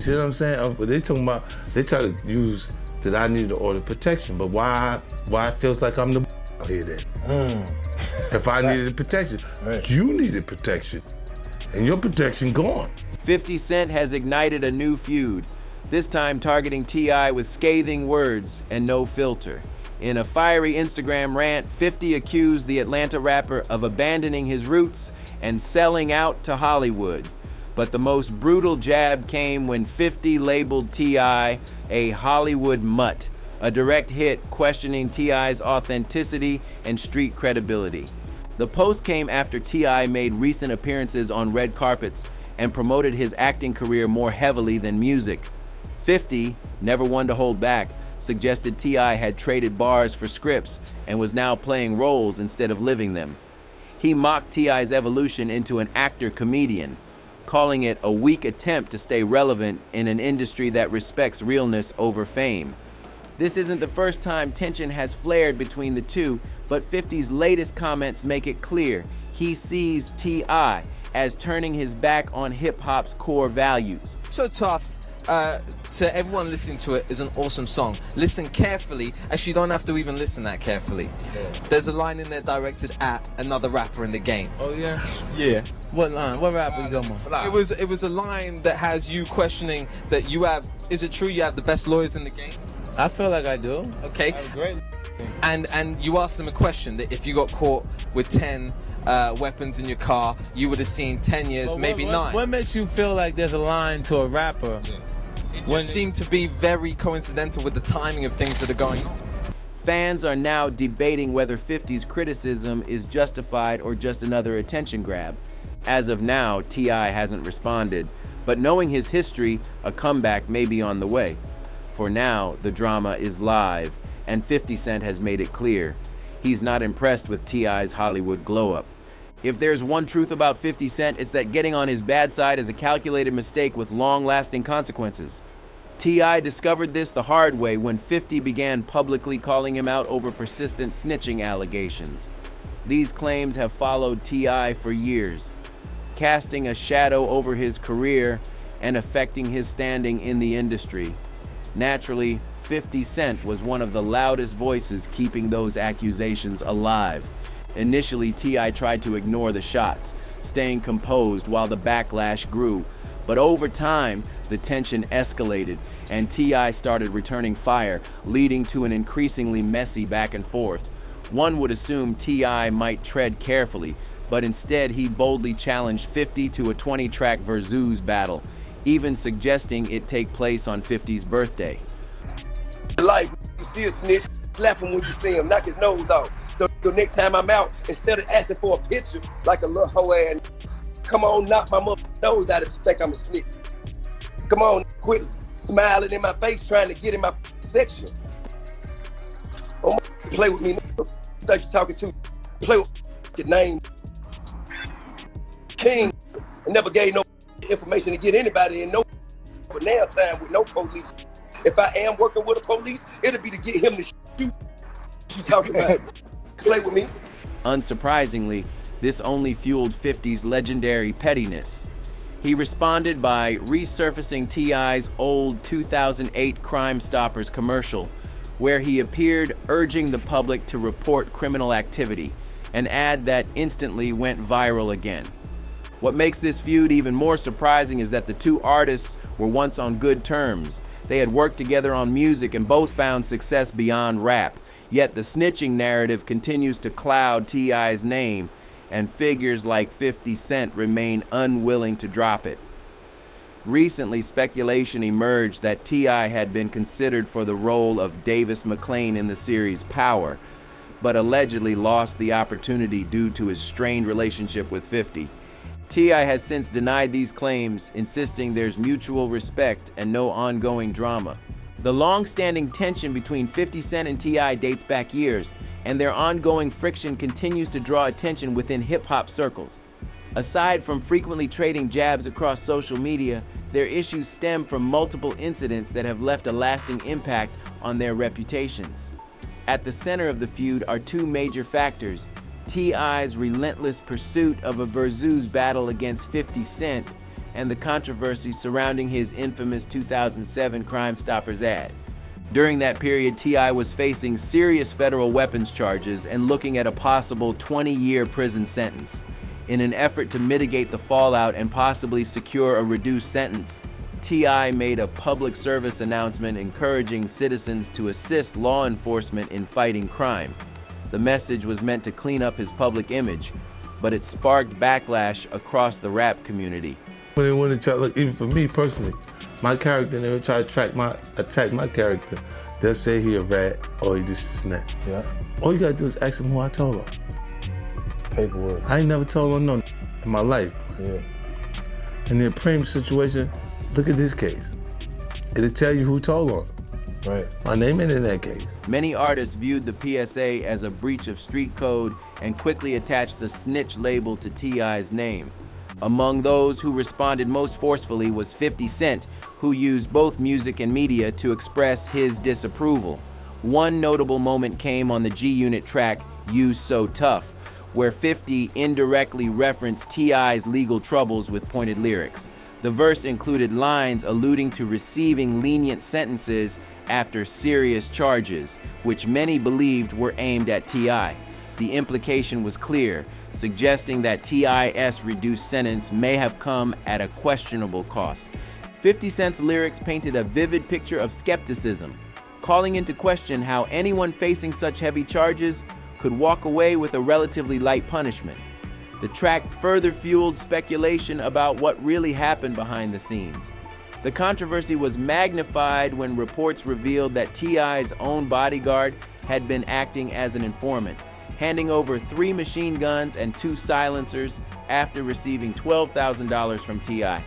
See what I'm saying? But they talking about, they try to use that I need to order protection, but why it feels like I'm the out here then? If I needed protection, you needed protection, and your protection gone. 50 Cent has ignited a new feud, this time targeting T.I. with scathing words and no filter. In a fiery Instagram rant, 50 accused the Atlanta rapper of abandoning his roots and selling out to Hollywood. But the most brutal jab came when 50 labeled T.I. a Hollywood mutt, a direct hit questioning T.I.'s authenticity and street credibility. The post came after T.I. made recent appearances on red carpets and promoted his acting career more heavily than music. 50, never one to hold back, suggested T.I. had traded bars for scripts and was now playing roles instead of living them. He mocked T.I.'s evolution into an actor-comedian, calling it a weak attempt to stay relevant in an industry that respects realness over fame. This isn't the first time tension has flared between the two, but 50's latest comments make it clear he sees T.I. as turning his back on hip-hop's core values. So Tough, to everyone listening to it, is an awesome song. Listen carefully. Actually, you don't have to even listen that carefully. There's a line in there directed at another rapper in the game. Oh yeah? Yeah. What line? What rapper you talking about? It was a line that has you questioning that you have, is it true you have the best lawyers in the game? I feel like I do. Okay. I have a great And you asked them a question that if you got caught with 10 weapons in your car, you would have seen 10 years, But maybe 9. What makes you feel like there's a line to a rapper? It just seemed to be very coincidental with the timing of things that are going on. Fans are now debating whether 50's criticism is justified or just another attention grab. As of now, T.I. hasn't responded, but knowing his history, a comeback may be on the way. For now, the drama is live, and 50 Cent has made it clear he's not impressed with T.I.'s Hollywood glow-up. If there's one truth about 50 Cent, it's that getting on his bad side is a calculated mistake with long-lasting consequences. T.I. discovered this the hard way when 50 began publicly calling him out over persistent snitching allegations. These claims have followed T.I. for years, casting a shadow over his career and affecting his standing in the industry. Naturally, 50 Cent was one of the loudest voices keeping those accusations alive. Initially, T.I. tried to ignore the shots, staying composed while the backlash grew. But over time, the tension escalated, and T.I. started returning fire, leading to an increasingly messy back and forth. One would assume T.I. might tread carefully, but instead he boldly challenged 50 to a 20-track Versus battle, even suggesting it take place on 50's birthday. Life, you see a snitch, slap him when you see him, knock his nose off. So next time I'm out, instead of asking for a picture like a little hoe ass, come on, knock my nose out if you think I'm a snitch. Come on, quit smiling in my face trying to get in my section. Don't play with me, think you're talking to. Play with your name. King never gave no information to get anybody in no but now time with no police. If I am working with the police, it'll be to get him to shoot. What you talking about? Play with me. Unsurprisingly, this only fueled 50's legendary pettiness. He responded by resurfacing T.I.'s old 2008 Crime Stoppers commercial, where he appeared urging the public to report criminal activity, an ad that instantly went viral again. What makes this feud even more surprising is that the two artists were once on good terms. They had worked together on music and both found success beyond rap. Yet the snitching narrative continues to cloud T.I.'s name, and figures like 50 Cent remain unwilling to drop it. Recently, speculation emerged that T.I. had been considered for the role of Davis McClain in the series Power, but allegedly lost the opportunity due to his strained relationship with 50. T.I. has since denied these claims, insisting there's mutual respect and no ongoing drama. The long-standing tension between 50 Cent and T.I. dates back years, and their ongoing friction continues to draw attention within hip-hop circles. Aside from frequently trading jabs across social media, their issues stem from multiple incidents that have left a lasting impact on their reputations. At the center of the feud are two major factors: T.I.'s relentless pursuit of a Versus battle against 50 Cent, and the controversy surrounding his infamous 2007 Crime Stoppers ad. During that period, T.I. was facing serious federal weapons charges and looking at a possible 20-year prison sentence. In an effort to mitigate the fallout and possibly secure a reduced sentence, T.I. made a public service announcement encouraging citizens to assist law enforcement in fighting crime. The message was meant to clean up his public image, but it sparked backlash across the rap community. When they want to try, look, even for me personally, my character, they would try to attack my character. They'll say he a rat or he this and that. Yeah. All you gotta do is ask him who I told on. Paperwork. I ain't never told on no in my life. Yeah. In the Prem situation, look at this case. It'll tell you who told on. Right. My name ain't in that case. Many artists viewed the PSA as a breach of street code and quickly attached the snitch label to T.I.'s name. Among those who responded most forcefully was 50 Cent, who used both music and media to express his disapproval. One notable moment came on the G-Unit track, "You So Tough," where 50 indirectly referenced T.I.'s legal troubles with pointed lyrics. The verse included lines alluding to receiving lenient sentences after serious charges, which many believed were aimed at T.I. The implication was clear, suggesting that T.I.'s reduced sentence may have come at a questionable cost. 50 Cent's lyrics painted a vivid picture of skepticism, calling into question how anyone facing such heavy charges could walk away with a relatively light punishment. The track further fueled speculation about what really happened behind the scenes. The controversy was magnified when reports revealed that T.I.'s own bodyguard had been acting as an informant, handing over 3 machine guns and 2 silencers after receiving $12,000 from T.I.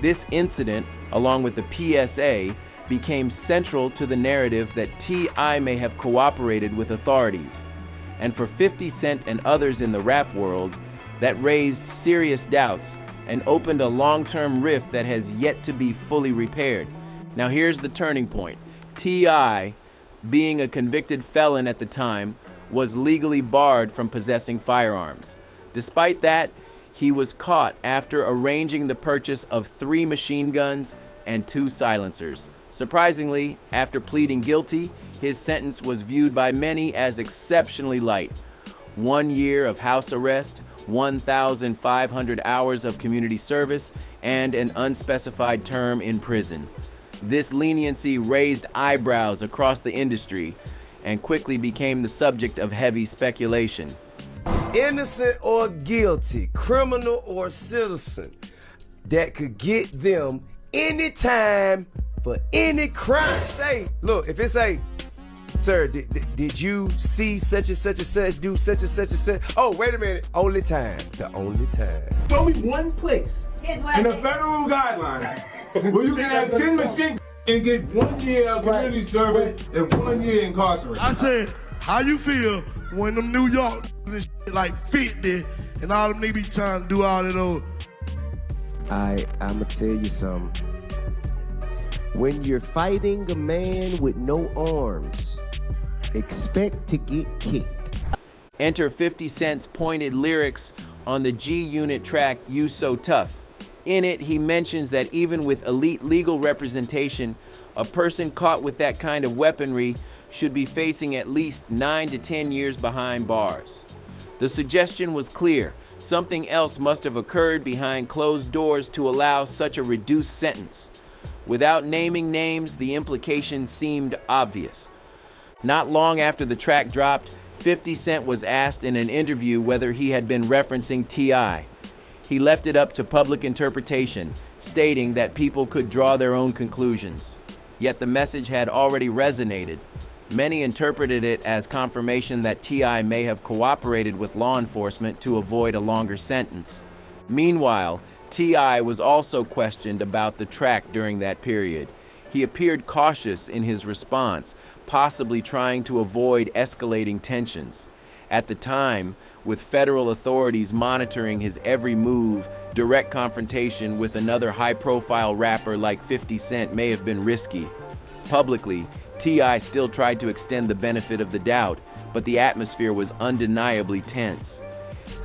This incident, along with the PSA, became central to the narrative that T.I. may have cooperated with authorities. And for 50 Cent and others in the rap world, that raised serious doubts and opened a long-term rift that has yet to be fully repaired. Now here's the turning point. T.I., being a convicted felon at the time, was legally barred from possessing firearms. Despite that, he was caught after arranging the purchase of 3 machine guns and 2 silencers. Surprisingly, after pleading guilty, his sentence was viewed by many as exceptionally light. 1 year of house arrest, 1,500 hours of community service, and an unspecified term in prison. This leniency raised eyebrows across the industry and quickly became the subject of heavy speculation. Innocent or guilty, criminal or citizen, that could get them any time for any crime. Say, look, if it say, sir, did you see such and such do such and such and such? Oh, wait a minute, only time, the only time. Show me one place in the federal guidelines where you can have 10 machine and get 1 year of community service and 1 year incarceration. I said, how you feel when them New York and shit like 50 and all them niggas be trying to do all of those? I'ma tell you something. When you're fighting a man with no arms, expect to get kicked. Enter 50 Cent's pointed lyrics on the G-Unit track, "You So Tough." In it, he mentions that even with elite legal representation, a person caught with that kind of weaponry should be facing at least 9 to 10 years behind bars. The suggestion was clear. Something else must have occurred behind closed doors to allow such a reduced sentence. Without naming names, the implication seemed obvious. Not long after the track dropped, 50 Cent was asked in an interview whether he had been referencing T.I. He left it up to public interpretation, stating that people could draw their own conclusions. Yet the message had already resonated. Many interpreted it as confirmation that T.I. may have cooperated with law enforcement to avoid a longer sentence. Meanwhile, T.I. was also questioned about the track during that period. He appeared cautious in his response, possibly trying to avoid escalating tensions. At the time, with federal authorities monitoring his every move, direct confrontation with another high-profile rapper like 50 Cent may have been risky. Publicly, T.I. still tried to extend the benefit of the doubt, but the atmosphere was undeniably tense.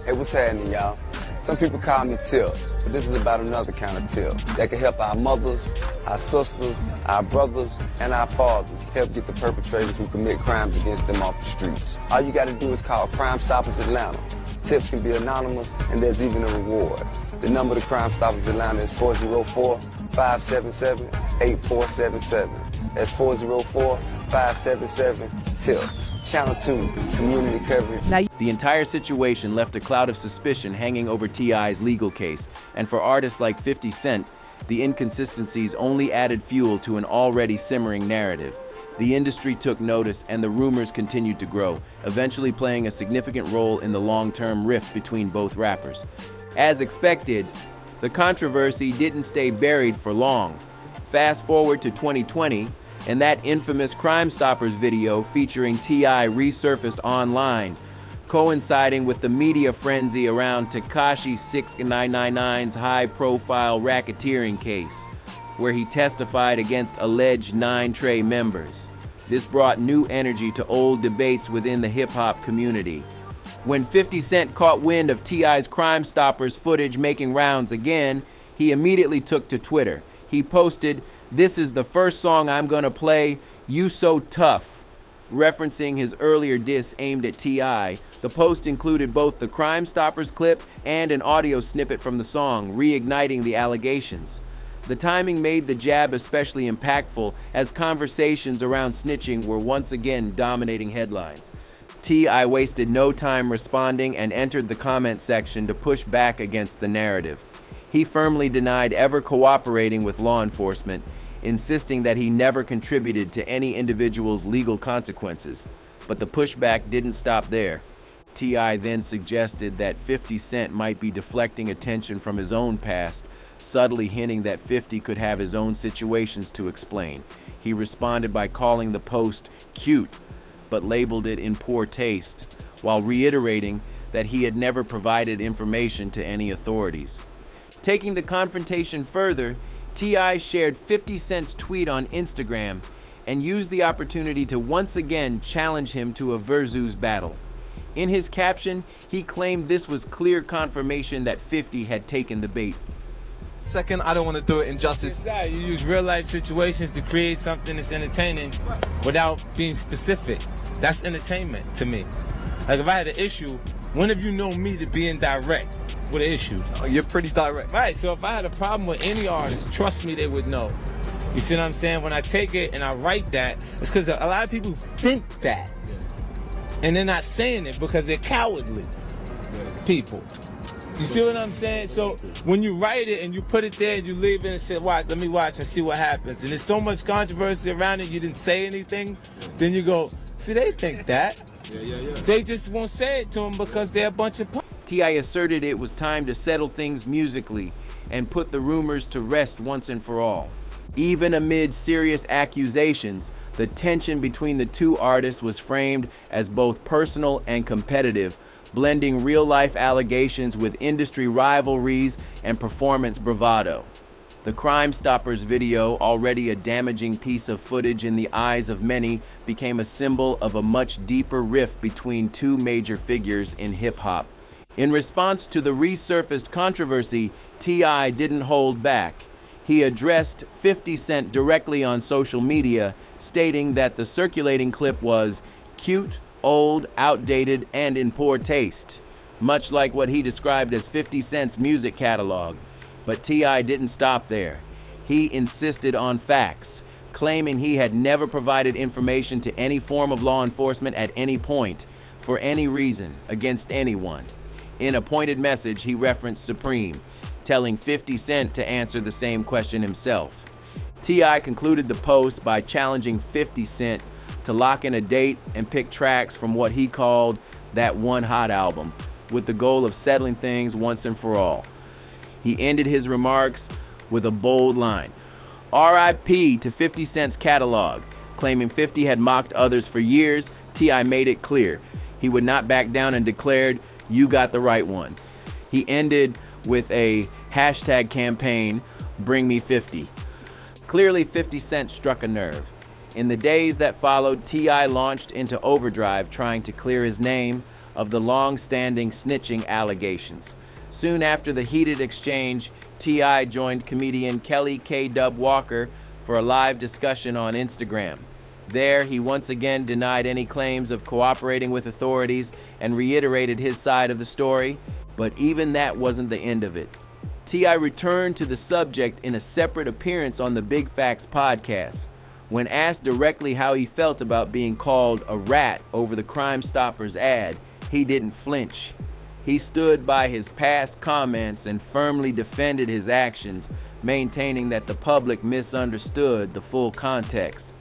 Hey, what's happening, y'all? Some people call me Tip, but this is about another kind of tip that can help our mothers, our sisters, our brothers, and our fathers help get the perpetrators who commit crimes against them off the streets. All you gotta do is call Crime Stoppers Atlanta. Tips can be anonymous, and there's even a reward. The number to Crime Stoppers Atlanta is 404-577-8477. That's 404-577-TIP. Channel 2, community coverage. The entire situation left a cloud of suspicion hanging over T.I.'s legal case, and for artists like 50 Cent, the inconsistencies only added fuel to an already simmering narrative. The industry took notice and the rumors continued to grow, eventually playing a significant role in the long-term rift between both rappers. As expected, the controversy didn't stay buried for long. Fast forward to 2020, and that infamous Crime Stoppers video featuring T.I. resurfaced online, coinciding with the media frenzy around Tekashi 6999's high-profile racketeering case, where he testified against alleged 9 Trey members. This brought new energy to old debates within the hip-hop community. When 50 Cent caught wind of T.I.'s Crime Stoppers footage making rounds again, he immediately took to Twitter. He posted, "This is the first song I'm gonna play, You So Tough," referencing his earlier diss aimed at T.I. The post included both the Crime Stoppers clip and an audio snippet from the song, reigniting the allegations. The timing made the jab especially impactful as conversations around snitching were once again dominating headlines. T.I. wasted no time responding and entered the comment section to push back against the narrative. He firmly denied ever cooperating with law enforcement, insisting that he never contributed to any individual's legal consequences. But the pushback didn't stop there. T.I. then suggested that 50 Cent might be deflecting attention from his own past, subtly hinting that 50 could have his own situations to explain. He responded by calling the post cute, but labeled it in poor taste, while reiterating that he had never provided information to any authorities. Taking the confrontation further, T.I. shared 50 Cent's tweet on Instagram and used the opportunity to once again challenge him to a versus battle. In his caption, he claimed this was clear confirmation that 50 had taken the bait. Second, I don't want to do it injustice. Exactly. You use real life situations to create something that's entertaining without being specific. That's entertainment to me. Like if I had an issue, when have you known me to be indirect with an issue? Oh, you're pretty direct. Right, so if I had a problem with any artist, trust me, they would know. You see what I'm saying? When I take it and I write that, it's because a lot of people think that. And they're not saying it because they're cowardly people. You see what I'm saying? So when you write it and you put it there and you leave it and say, watch, let me watch and see what happens. And there's so much controversy around it, you didn't say anything. Then you go, see, they think that. They just won't say it to them because they're a bunch of T.I. asserted it was time to settle things musically and put the rumors to rest once and for all. Even amid serious accusations, the tension between the two artists was framed as both personal and competitive, blending real-life allegations with industry rivalries and performance bravado. The Crime Stoppers video, already a damaging piece of footage in the eyes of many, became a symbol of a much deeper rift between two major figures in hip-hop. In response to the resurfaced controversy, T.I. didn't hold back. He addressed 50 Cent directly on social media, stating that the circulating clip was cute, old, outdated, and in poor taste, much like what he described as 50 Cent's music catalog. But T.I. didn't stop there. He insisted on facts, claiming he had never provided information to any form of law enforcement at any point, for any reason, against anyone. In a pointed message, he referenced Supreme, telling 50 Cent to answer the same question himself. T.I. concluded the post by challenging 50 Cent to lock in a date and pick tracks from what he called that one hot album, with the goal of settling things once and for all. He ended his remarks with a bold line, "R.I.P. to 50 Cent's catalog." Claiming 50 had mocked others for years, T.I. made it clear he would not back down and declared, "You got the right one." He ended with a hashtag campaign, "Bring me 50." Clearly 50 Cent struck a nerve. In the days that followed, T.I. launched into overdrive trying to clear his name of the long-standing snitching allegations. Soon after the heated exchange, T.I. joined comedian Kelly K. Dub Walker for a live discussion on Instagram. There, he once again denied any claims of cooperating with authorities and reiterated his side of the story, but even that wasn't the end of it. T.I. returned to the subject in a separate appearance on the Big Facts podcast. When asked directly how he felt about being called a rat over the Crime Stoppers ad, he didn't flinch. He stood by his past comments and firmly defended his actions, maintaining that the public misunderstood the full context.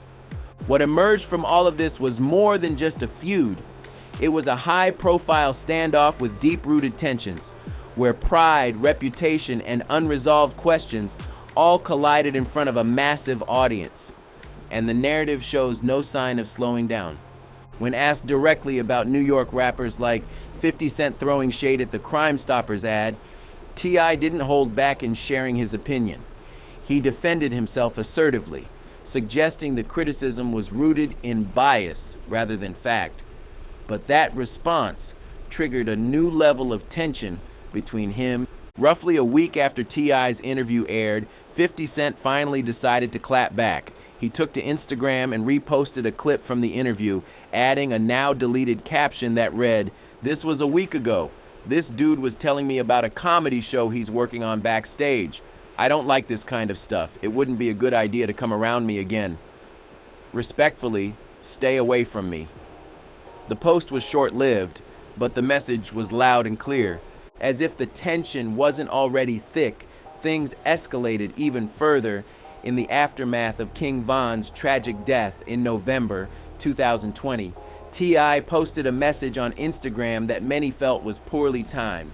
What emerged from all of this was more than just a feud. It was a high-profile standoff with deep-rooted tensions, where pride, reputation, and unresolved questions all collided in front of a massive audience. And the narrative shows no sign of slowing down. When asked directly about New York rappers like 50 Cent throwing shade at the Crime Stoppers ad, T.I. didn't hold back in sharing his opinion. He defended himself assertively, suggesting the criticism was rooted in bias rather than fact. But that response triggered a new level of tension between him. Roughly a week after T.I.'s interview aired, 50 Cent finally decided to clap back. He took to Instagram and reposted a clip from the interview, adding a now-deleted caption that read, "This was a week ago. This dude was telling me about a comedy show he's working on backstage. I don't like this kind of stuff. It wouldn't be a good idea to come around me again. Respectfully, stay away from me." The post was short-lived, but the message was loud and clear. As if the tension wasn't already thick, things escalated even further in the aftermath of King Von's tragic death in November 2020. T.I. posted a message on Instagram that many felt was poorly timed.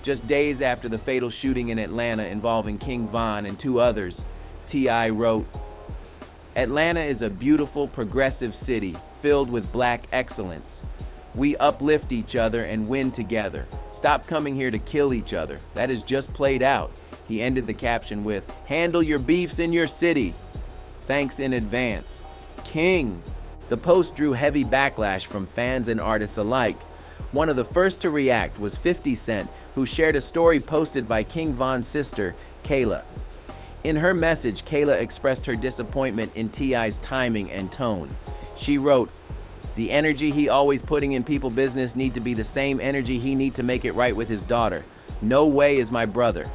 Just days after the fatal shooting in Atlanta involving King Von and 2 others, T.I. wrote, "Atlanta is a beautiful, progressive city filled with black excellence. We uplift each other and win together. Stop coming here to kill each other. That is just played out." He ended the caption with, "Handle your beefs in your city. Thanks in advance. King." The post drew heavy backlash from fans and artists alike. One of the first to react was 50 Cent, who shared a story posted by King Von's sister, Kayla. In her message, Kayla expressed her disappointment in T.I.'s timing and tone. She wrote, "The energy he always putting in people business need to be the same energy he need to make it right with his daughter. No way is my brother."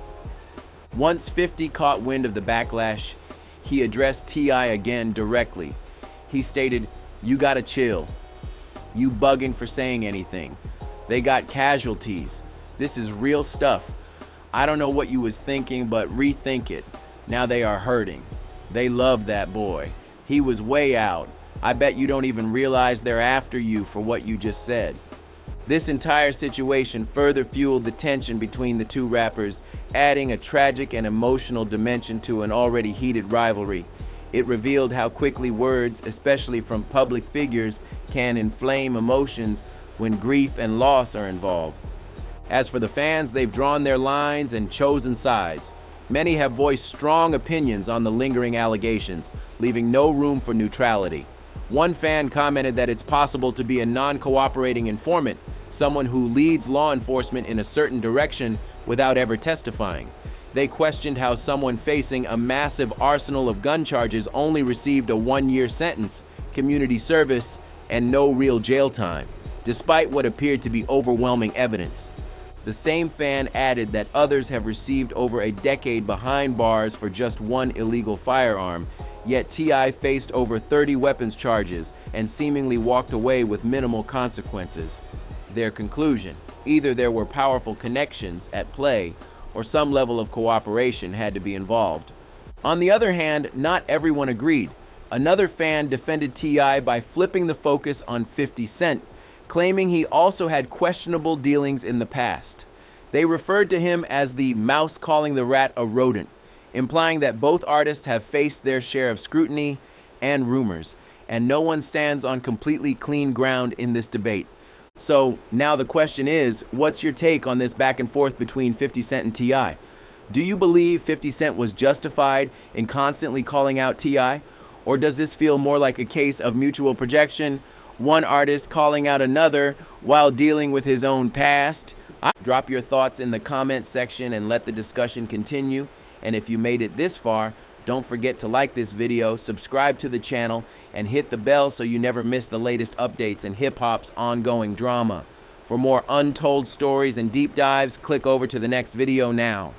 Once 50 caught wind of the backlash, he addressed T.I. again directly. He stated, "You gotta chill. You bugging for saying anything. They got casualties. This is real stuff. I don't know what you was thinking, but rethink it. Now they are hurting. They love that boy. He was way out. I bet you don't even realize they're after you for what you just said." This entire situation further fueled the tension between the 2 rappers, adding a tragic and emotional dimension to an already heated rivalry. It revealed how quickly words, especially from public figures, can inflame emotions when grief and loss are involved. As for the fans, they've drawn their lines and chosen sides. Many have voiced strong opinions on the lingering allegations, leaving no room for neutrality. One fan commented that it's possible to be a non-cooperating informant, someone who leads law enforcement in a certain direction without ever testifying. They questioned how someone facing a massive arsenal of gun charges only received a 1-year sentence, community service, and no real jail time, despite what appeared to be overwhelming evidence. The same fan added that others have received over a decade behind bars for just 1 illegal firearm, yet T.I. faced over 30 weapons charges and seemingly walked away with minimal consequences. Their conclusion: either there were powerful connections at play, or some level of cooperation had to be involved. On the other hand, not everyone agreed. Another fan defended T.I. by flipping the focus on 50 Cent, claiming he also had questionable dealings in the past. They referred to him as the mouse calling the rat a rodent, implying that both artists have faced their share of scrutiny and rumors, and no one stands on completely clean ground in this debate. So now the question is, what's your take on this back and forth between 50 Cent and T.I.? Do you believe 50 Cent was justified in constantly calling out T.I.? Or does this feel more like a case of mutual projection, one artist calling out another while dealing with his own past? Drop your thoughts in the comment section and let the discussion continue. And if you made it this far, don't forget to like this video, subscribe to the channel, and hit the bell so you never miss the latest updates in hip-hop's ongoing drama. For more untold stories and deep dives, click over to the next video now.